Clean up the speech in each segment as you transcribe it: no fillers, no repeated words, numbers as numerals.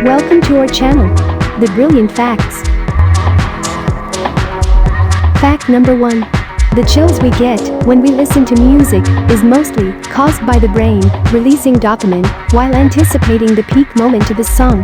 Welcome to our channel, The Brilliant Facts. Fact number 1. The chills we get when we listen to music is mostly caused by the brain releasing dopamine while anticipating the peak moment of the song.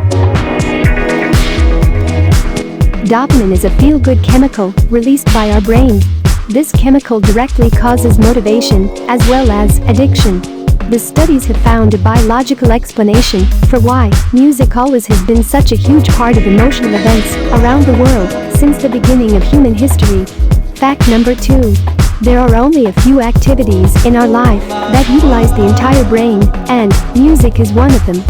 Dopamine is a feel-good chemical released by our brain. This chemical directly causes motivation as well as addiction. The studies have found a biological explanation for why music always has been such a huge part of emotional events around the world since the beginning of human history. Fact number 2. There are only a few activities in our life that utilize the entire brain, and music is one of them.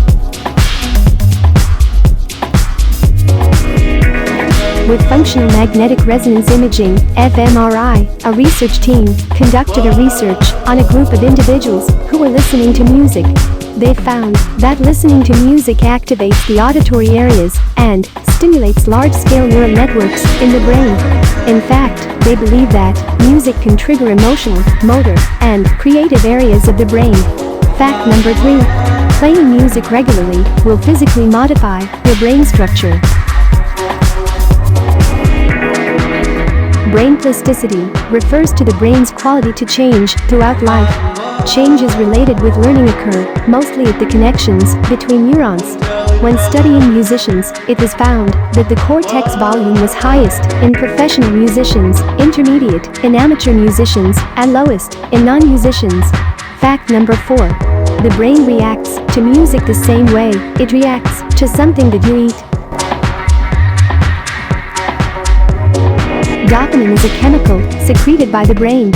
With functional magnetic resonance imaging, fMRI, a research team conducted a research on a group of individuals who were listening to music. They found that listening to music activates the auditory areas and stimulates large-scale neural networks in the brain. In fact, they believe that music can trigger emotional, motor, and creative areas of the brain. Fact number 3. Playing music regularly will physically modify your brain structure. Brain plasticity refers to the brain's quality to change throughout life. Changes related with learning occur mostly at the connections between neurons. When studying musicians, it was found that the cortex volume was highest in professional musicians, intermediate in amateur musicians, and lowest in non-musicians. Fact number 4. The brain reacts to music the same way it reacts to something that you eat. Dopamine is a chemical secreted by the brain.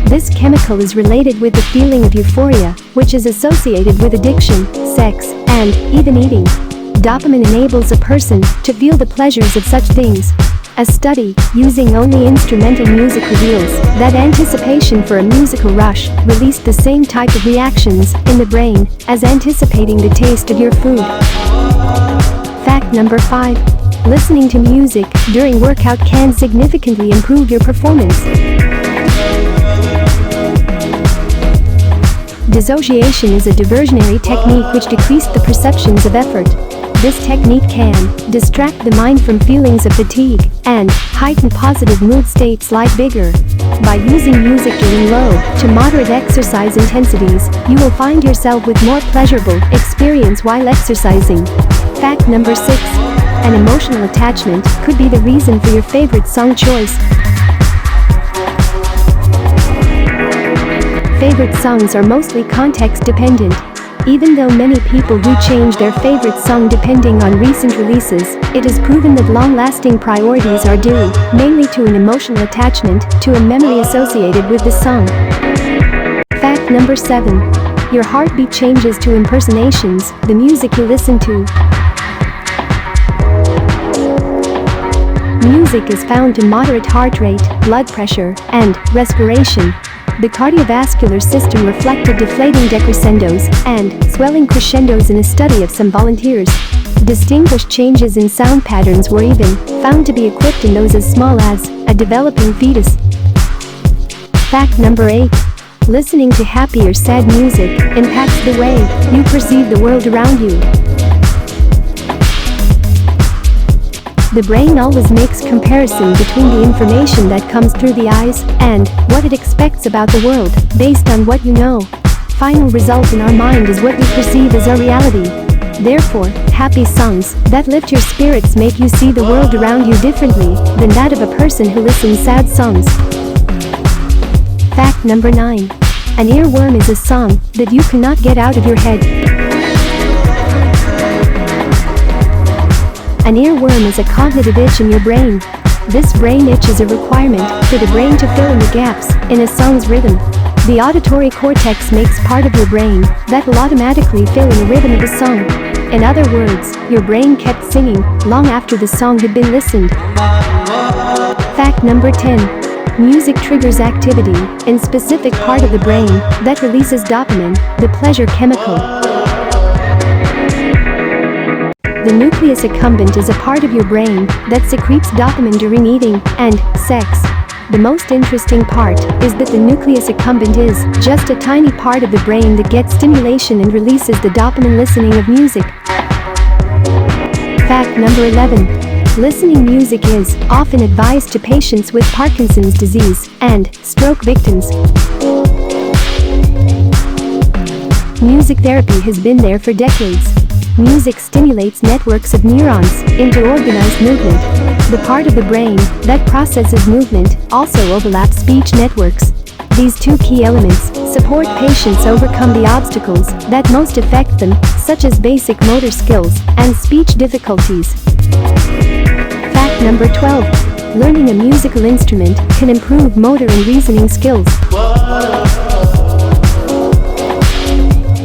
This chemical is related with the feeling of euphoria, which is associated with addiction, sex, and even eating. Dopamine enables a person to feel the pleasures of such things. A study using only instrumental music reveals that anticipation for a musical rush released the same type of reactions in the brain as anticipating the taste of your food. Fact number 5. Listening to music during workout can significantly improve your performance. Dissociation is a diversionary technique which decreases the perceptions of effort. This technique can distract the mind from feelings of fatigue and heighten positive mood states like vigor. By using music during low to moderate exercise intensities, you will find yourself with more pleasurable experience while exercising. Fact number 6. An emotional attachment could be the reason for your favorite song choice. Favorite songs are mostly context dependent. Even though many people do change their favorite song depending on recent releases, it is proven that long-lasting priorities are due mainly to an emotional attachment to a memory associated with the song. Fact number 7. Your heartbeat changes to impersonations, the music you listen to. Music is found to moderate heart rate, blood pressure, and respiration. The cardiovascular system reflected deflating decrescendos and swelling crescendos in a study of some volunteers. Distinguished changes in sound patterns were even found to be equipped in those as small as a developing fetus. Fact number 8. Listening to happy or sad music impacts the way you perceive the world around you. The brain always makes comparison between the information that comes through the eyes and what it expects about the world based on what you know. Final result in our mind is what we perceive as our reality. Therefore, happy songs that lift your spirits make you see the world around you differently than that of a person who listens sad songs. Fact number 9. An earworm is a song that you cannot get out of your head. An earworm is a cognitive itch in your brain. This brain itch is a requirement for the brain to fill in the gaps in a song's rhythm. The auditory cortex makes part of your brain that will automatically fill in the rhythm of a song. In other words, your brain kept singing long after the song had been listened. Fact number 10. Music triggers activity in specific part of the brain that releases dopamine, the pleasure chemical. The nucleus accumbens is a part of your brain that secretes dopamine during eating and sex. The most interesting part is that the nucleus accumbens is just a tiny part of the brain that gets stimulation and releases the dopamine listening of music. Fact number 11. Listening music is often advised to patients with Parkinson's disease and stroke victims. Music therapy has been there for decades. Music stimulates networks of neurons into organized movement. The part of the brain that processes movement also overlaps speech networks. These two key elements support patients overcome the obstacles that most affect them, such as basic motor skills and speech difficulties. Fact number 12. Learning a musical instrument can improve motor and reasoning skills.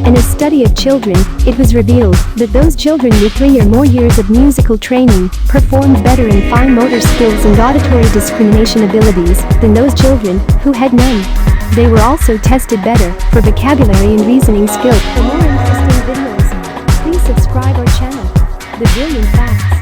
In a study of children, it was revealed that those children with 3 or more years of musical training performed better in fine motor skills and auditory discrimination abilities than those children who had none. They were also tested better for vocabulary and reasoning skills. For more interesting videos, please subscribe our channel. The Brilliant Facts.